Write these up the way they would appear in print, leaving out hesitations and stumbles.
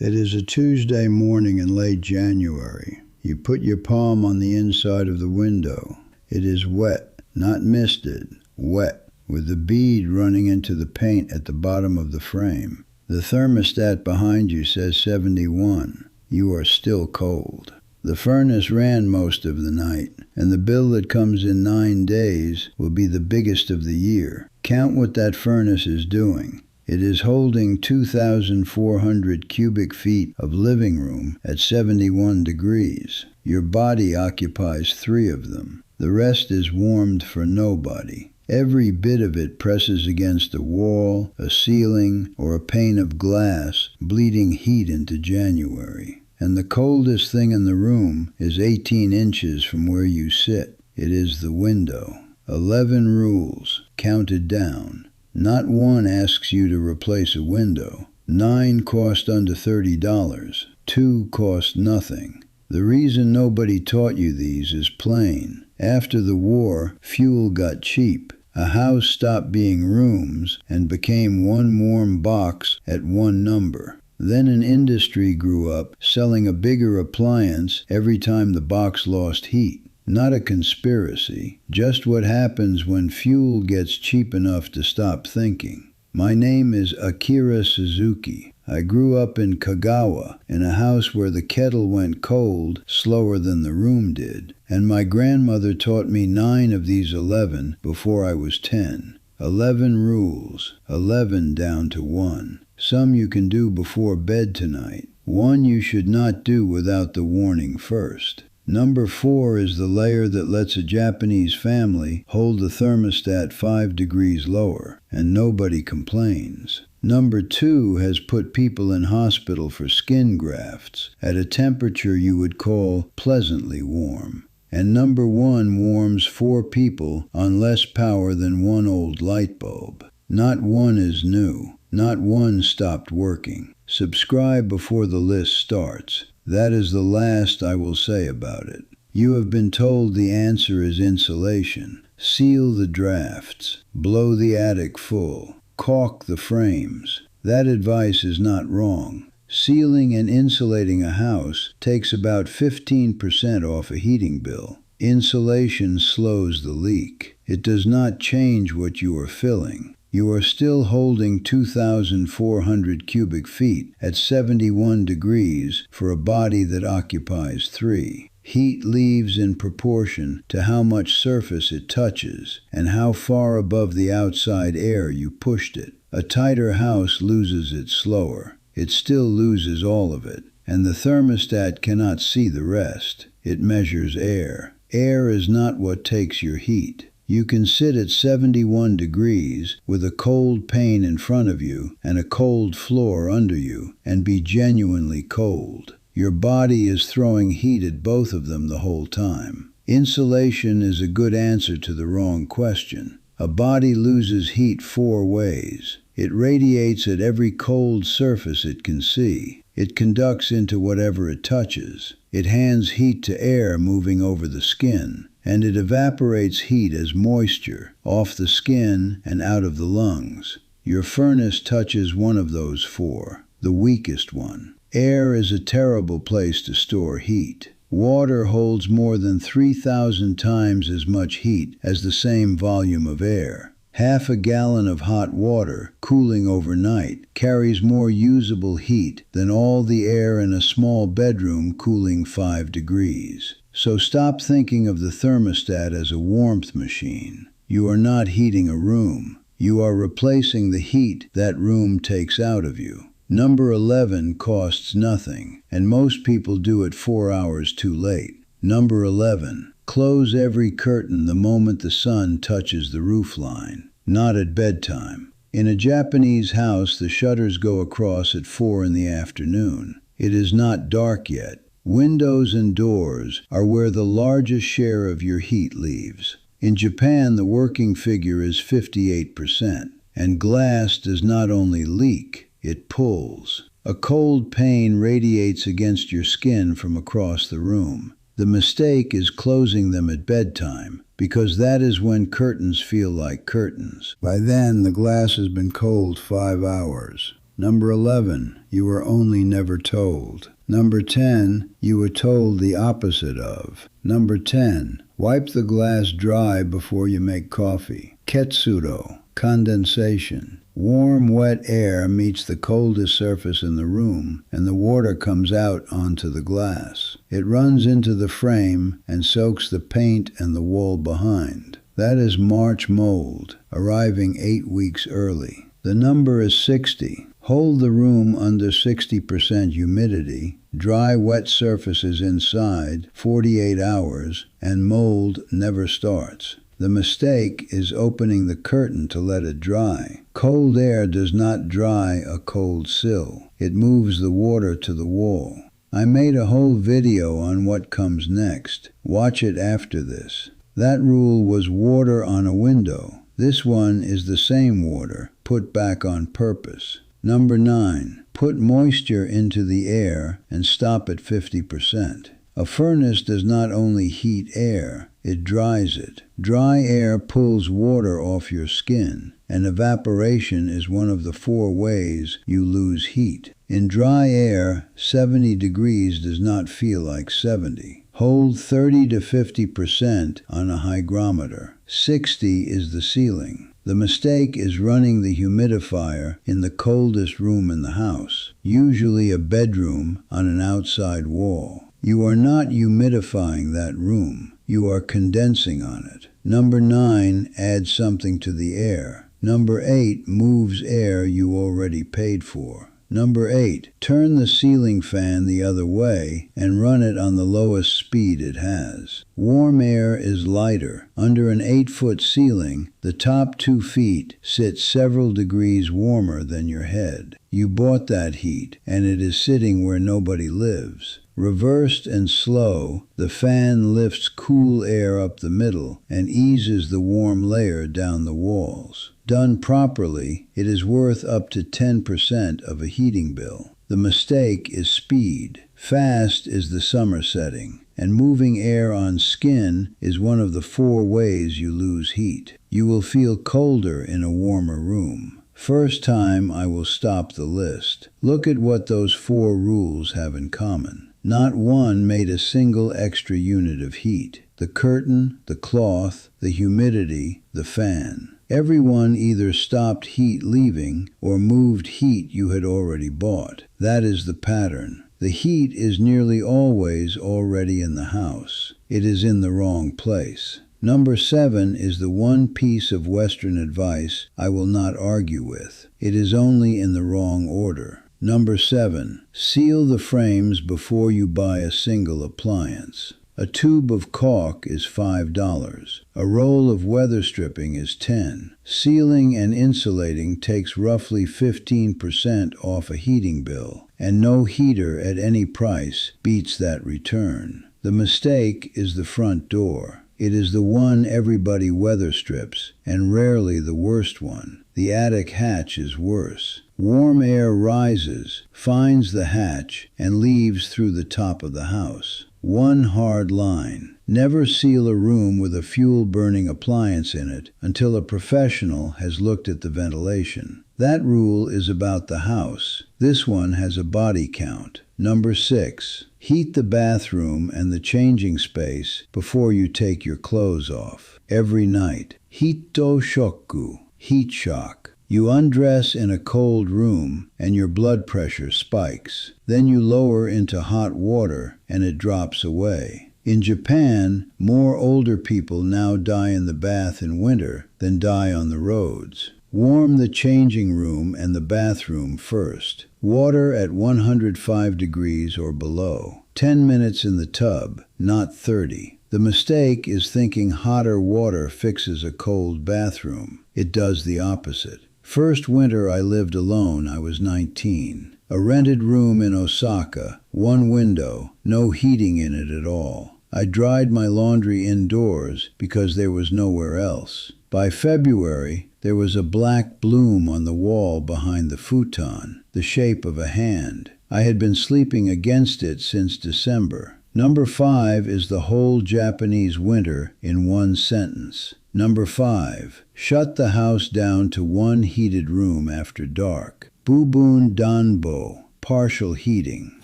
It is a Tuesday morning in late January. You put your palm on the inside of the window. It is wet, not misted, wet, with a bead running into the paint at the bottom of the frame. The thermostat behind you says 71. You are still cold. The furnace ran most of the night, and the bill that comes in 9 days will be the biggest of the year. Count what that furnace is doing. It is holding 2,400 cubic feet of living room at 71 degrees. Your body occupies 3 of them. The rest is warmed for nobody. Every bit of it presses against a wall, a ceiling, or a pane of glass, bleeding heat into January. And the coldest thing in the room is 18 inches from where you sit. It is the window. 11 rules, counted down. Not one asks you to replace a window. 9 cost under $30. 2 cost nothing. The reason nobody taught you these is plain. After the war, fuel got cheap. A house stopped being rooms and became one warm box at one number. Then an industry grew up selling a bigger appliance every time the box lost heat. Not a conspiracy, just what happens when fuel gets cheap enough to stop thinking. My name is Akira Suzuki. I grew up in Kagawa, in a house where the kettle went cold slower than the room did, and my grandmother taught me 9 of these 11 before I was 10. 11 rules, 11 down to 1. Some you can do before bed tonight. 1 you should not do without the warning first. Number 4 is the layer that lets a Japanese family hold the thermostat 5 degrees lower, and nobody complains. Number 2 has put people in hospital for skin grafts at a temperature you would call pleasantly warm. And number 1 warms 4 people on less power than 1 old light bulb. Not 1 is new. Not 1 stopped working. Subscribe before the list starts. That is the last I will say about it. You have been told the answer is insulation. Seal the drafts. Blow the attic full. Caulk the frames. That advice is not wrong. Sealing and insulating a house takes about 15% off a heating bill. Insulation slows the leak. It does not change what you are filling. You are still holding 2,400 cubic feet at 71 degrees for a body that occupies 3. Heat leaves in proportion to how much surface it touches and how far above the outside air you pushed it. A tighter house loses it slower. It still loses all of it, and the thermostat cannot see the rest. It measures air. Air is not what takes your heat. You can sit at 71 degrees with a cold pane in front of you and a cold floor under you and be genuinely cold. Your body is throwing heat at both of them the whole time. Insulation is a good answer to the wrong question. A body loses heat 4 ways. It radiates at every cold surface it can see. It conducts into whatever it touches. It hands heat to air moving over the skin. And it evaporates heat as moisture off the skin and out of the lungs. Your furnace touches one of those 4, the weakest one. Air is a terrible place to store heat. Water holds more than 3,000 times as much heat as the same volume of air. Half a gallon of hot water, cooling overnight, carries more usable heat than all the air in a small bedroom cooling 5 degrees. So stop thinking of the thermostat as a warmth machine. You are not heating a room. You are replacing the heat that room takes out of you. Number 11 costs nothing, and most people do it 4 hours too late. Number 11, close every curtain the moment the sun touches the roof line, not at bedtime. In a Japanese house, the shutters go across at 4 in the afternoon. It is not dark yet. Windows and doors are where the largest share of your heat leaves. In Japan, the working figure is 58%, and glass does not only leak, it pulls. A cold pane radiates against your skin from across the room. The mistake is closing them at bedtime, because that is when curtains feel like curtains. By then, the glass has been cold 5 hours. Number 11, you were only never told. Number 10, you were told the opposite of. Number 10, wipe the glass dry before you make coffee. Ketsudo, condensation. Warm, wet air meets the coldest surface in the room, and the water comes out onto the glass. It runs into the frame and soaks the paint and the wall behind. That is March mold, arriving 8 weeks early. The number is 60. Hold the room under 60% humidity, dry wet surfaces inside 48 hours, and mold never starts. The mistake is opening the curtain to let it dry. Cold air does not dry a cold sill. It moves the water to the wall. I made a whole video on what comes next. Watch it after this. That rule was water on a window. This one is the same water, put back on purpose. Number 9, put moisture into the air and stop at 50%. A furnace does not only heat air, it dries it. Dry air pulls water off your skin, and evaporation is one of the 4 ways you lose heat. In dry air, 70 degrees does not feel like 70. Hold 30 to 50% on a hygrometer. 60 is the ceiling. The mistake is running the humidifier in the coldest room in the house, usually a bedroom on an outside wall. You are not humidifying that room. You are condensing on it. Number 9 adds something to the air. Number 8 moves air you already paid for. Number 8, turn the ceiling fan the other way and run it on the lowest speed it has. Warm air is lighter. Under an 8-foot ceiling, the top 2 feet sit several degrees warmer than your head. You bought that heat, and it is sitting where nobody lives. Reversed and slow, the fan lifts cool air up the middle and eases the warm layer down the walls. Done properly, it is worth up to 10% of a heating bill. The mistake is speed. Fast is the summer setting, and moving air on skin is one of the 4 ways you lose heat. You will feel colder in a warmer room. First time I will stop the list. Look at what those 4 rules have in common. Not one made a single extra unit of heat. The curtain, the cloth, the humidity, the fan. Everyone either stopped heat leaving or moved heat you had already bought. That is the pattern. The heat is nearly always already in the house. It is in the wrong place. Number 7 is the one piece of Western advice I will not argue with. It is only in the wrong order. Number 7, seal the frames before you buy a single appliance. A tube of caulk is $5. A roll of weather stripping is $10. Sealing and insulating takes roughly 15% off a heating bill, and no heater at any price beats that return. The mistake is the front door. It is the one everybody weather strips, and rarely the worst one. The attic hatch is worse. Warm air rises, finds the hatch, and leaves through the top of the house. One hard line. Never seal a room with a fuel-burning appliance in it until a professional has looked at the ventilation. That rule is about the house. This one has a body count. Number 6. Heat the bathroom and the changing space before you take your clothes off. Every night. Hito shoku. Heat shock. You undress in a cold room and your blood pressure spikes. Then you lower into hot water and it drops away. In Japan, more older people now die in the bath in winter than die on the roads. Warm the changing room and the bathroom first. Water at 105 degrees or below. 10 minutes in the tub, not 30. The mistake is thinking hotter water fixes a cold bathroom. It does the opposite. First winter I lived alone, I was 19. A rented room in Osaka, one window, no heating in it at all. I dried my laundry indoors because there was nowhere else. By February, there was a black bloom on the wall behind the futon, the shape of a hand. I had been sleeping against it since December. Number 5 is the whole Japanese winter in one sentence. Number 5, shut the house down to one heated room after dark. Bubun Danbo, partial heating.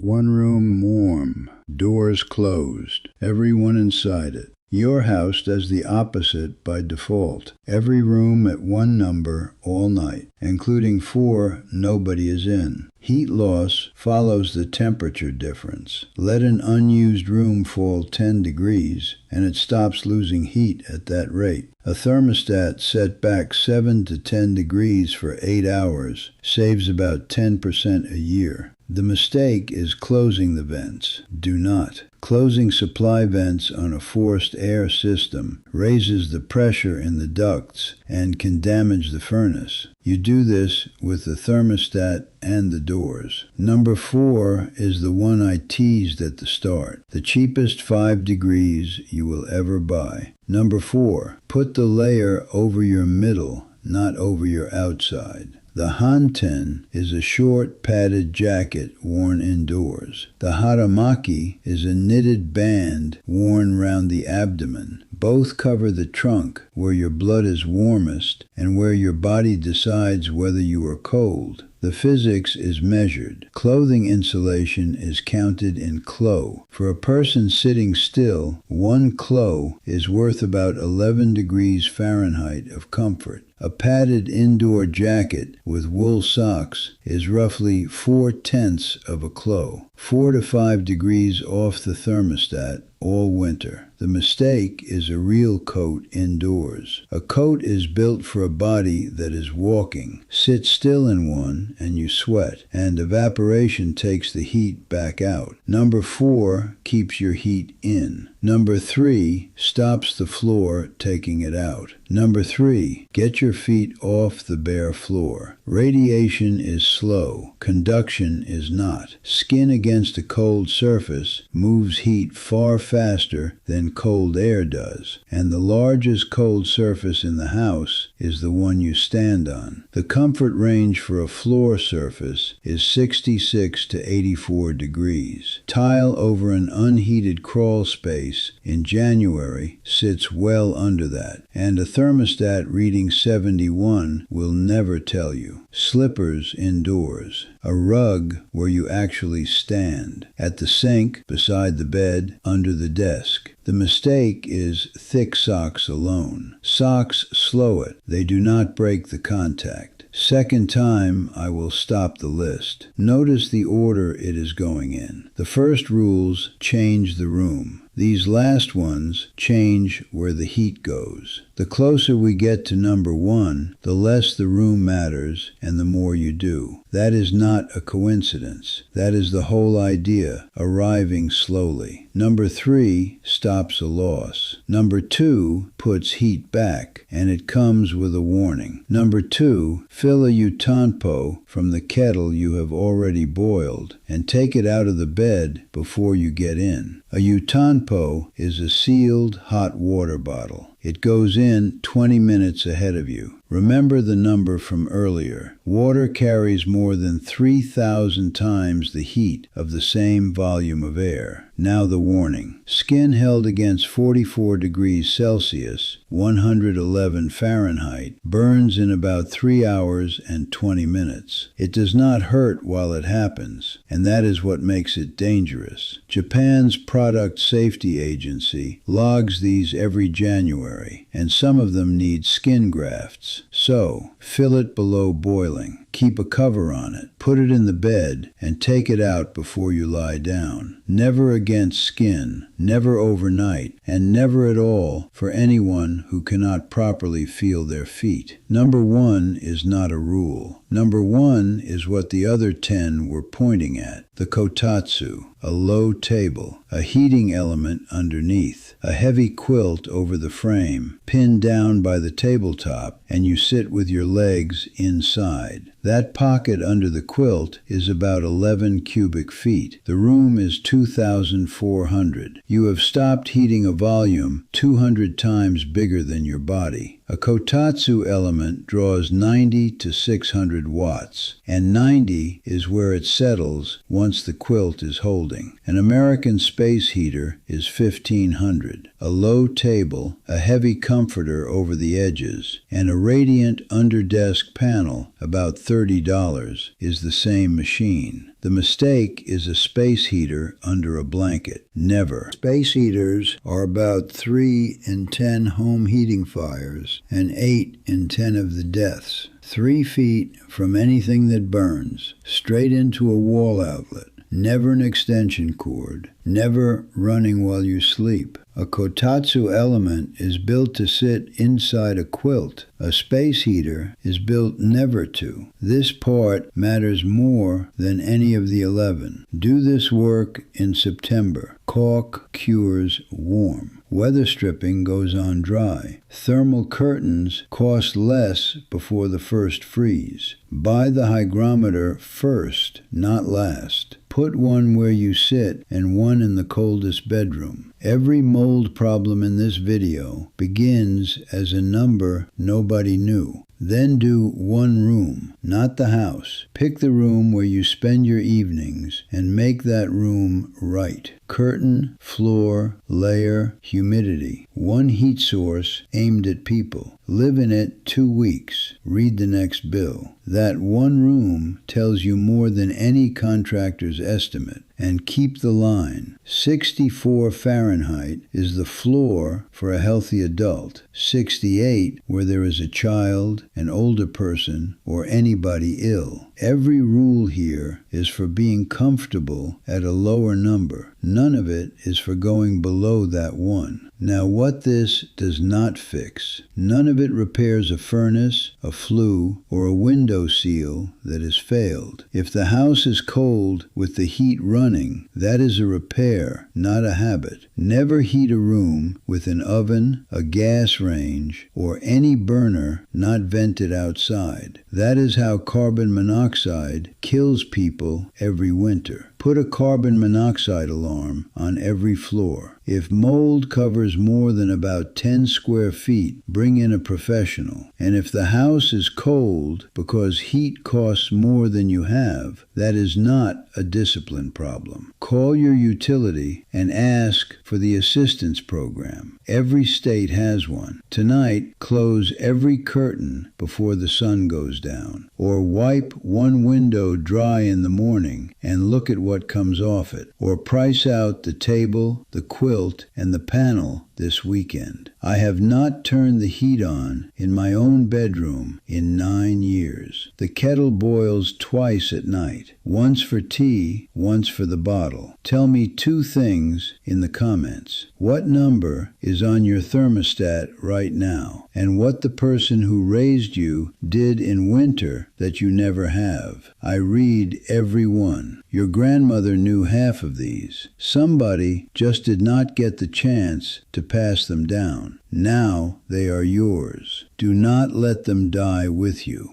One room warm, doors closed, everyone inside it. Your house does the opposite by default. Every room at one number all night, including 4 nobody is in. Heat loss follows the temperature difference. Let an unused room fall 10 degrees, and it stops losing heat at that rate. A thermostat set back 7 to 10 degrees for 8 hours saves about 10% a year. The mistake is closing the vents. Do not. Closing supply vents on a forced air system raises the pressure in the ducts and can damage the furnace. You do this with the thermostat and the doors. Number 4 is the one I teased at the start. The cheapest 5 degrees you will ever buy. Number 4, put the layer over your middle, not over your outside. The hanten is a short padded jacket worn indoors. The haramaki is a knitted band worn round the abdomen. Both cover the trunk where your blood is warmest and where your body decides whether you are cold. The physics is measured. Clothing insulation is counted in klo. For a person sitting still, 1 klo is worth about 11 degrees Fahrenheit of comfort. A padded indoor jacket with wool socks is roughly 4/10 of a klo, 4 to 5 degrees off the thermostat all winter. The mistake is a real coat indoors. A coat is built for a body that is walking. Sit still in one and you sweat, and evaporation takes the heat back out. Number 4 keeps your heat in. Number 3 stops the floor taking it out. Number 3, get your feet off the bare floor. Radiation is slow. Conduction is not. Skin against a cold surface moves heat far faster than cold air does, and the largest cold surface in the house is the one you stand on. The comfort range for a floor surface is 66 to 84 degrees. Tile over an unheated crawl space in January sits well under that, and a thermostat reading 71 will never tell you. Slippers indoors. A rug where you actually stand. At the sink, beside the bed, under the desk. The mistake is thick socks alone. Socks slow it. They do not break the contact. Second time, I will stop the list. Notice the order it is going in. The first rules change the room. These last ones change where the heat goes. The closer we get to number 1, the less the room matters and the more you do. That is not a coincidence. That is the whole idea, arriving slowly. Number 3 stops a loss. Number 2 puts heat back, and it comes with a warning. Number 2, fill a utanpo from the kettle you have already boiled and take it out of the bed before you get in. A utanpo is a sealed hot water bottle. It goes in 20 minutes ahead of you. Remember the number from earlier. Water carries more than 3,000 times the heat of the same volume of air. Now the warning. Skin held against 44 degrees Celsius, 111 Fahrenheit, burns in about 3 hours and 20 minutes. It does not hurt while it happens, and that is what makes it dangerous. Japan's Product Safety Agency logs these every January, and some of them need skin grafts. So, fill it below boiling. Keep a cover on it. Put it in the bed and take it out before you lie down. Never against skin, never overnight, and never at all for anyone who cannot properly feel their feet. Number 1 is not a rule. Number 1 is what the other 10 were pointing at. The kotatsu, a low table, a heating element underneath, a heavy quilt over the frame, pinned down by the tabletop, and you sit with your legs inside. That pocket under the quilt is about 11 cubic feet. The room is 2,400. You have stopped heating a volume 200 times bigger than your body. A kotatsu element draws 90 to 600 watts, and 90 is where it settles once the quilt is holding. An American space heater is 1500. A low table, a heavy comforter over the edges, and a radiant under-desk panel, about $30, is the same machine. The mistake is a space heater under a blanket. Never. Space heaters are about 3 in 10 home heating fires and 8 in 10 of the deaths. 3 feet from anything that burns, straight into a wall outlet. Never an extension cord. Never running while you sleep. A kotatsu element is built to sit inside a quilt. A space heater is built never to. This part matters more than any of the 11. Do this work in September. Caulk cures warm. Weather stripping goes on dry. Thermal curtains cost less before the first freeze. Buy the hygrometer first, not last. Put one where you sit and one in the coldest bedroom. Every mold problem in this video begins as a number nobody knew. Then do one room, not the house. Pick the room where you spend your evenings and make that room right. Curtain, floor, layer, humidity. One heat source aimed at people. Live in it 2 weeks. Read the next bill. That one room tells you more than any contractor's estimate. And keep the line. 64 Fahrenheit is the floor for a healthy adult. 68 where there is a child, an older person, or anybody ill. Every rule here is for being comfortable at a lower number. None of it is for going below that one. Now what this does not fix. None of it repairs a furnace, a flue, or a window seal that has failed. If the house is cold with the heat running, that is a repair, not a habit. Never heat a room with an oven, a gas range, or any burner not vented outside. That is how carbon monoxide kills people every winter. Put a carbon monoxide alarm on every floor. If mold covers more than about 10 square feet, bring in a professional. And if the house is cold because heat costs more than you have, that is not a discipline problem. Call your utility and ask for the assistance program. Every state has one. Tonight, close every curtain before the sun goes down. Or wipe one window dry in the morning and look at what comes off it. Or price out the table, the quilt, and the panel this weekend. I have not turned the heat on in my own bedroom in 9 years. The kettle boils twice at night. Once for tea, once for the bottle. Tell me 2 things in the comments. What number is on your thermostat right now? And what the person who raised you did in winter that you never have. I read every one. Your grandmother knew half of these. Somebody just did not get the chance to pass them down. Now they are yours. Do not let them die with you.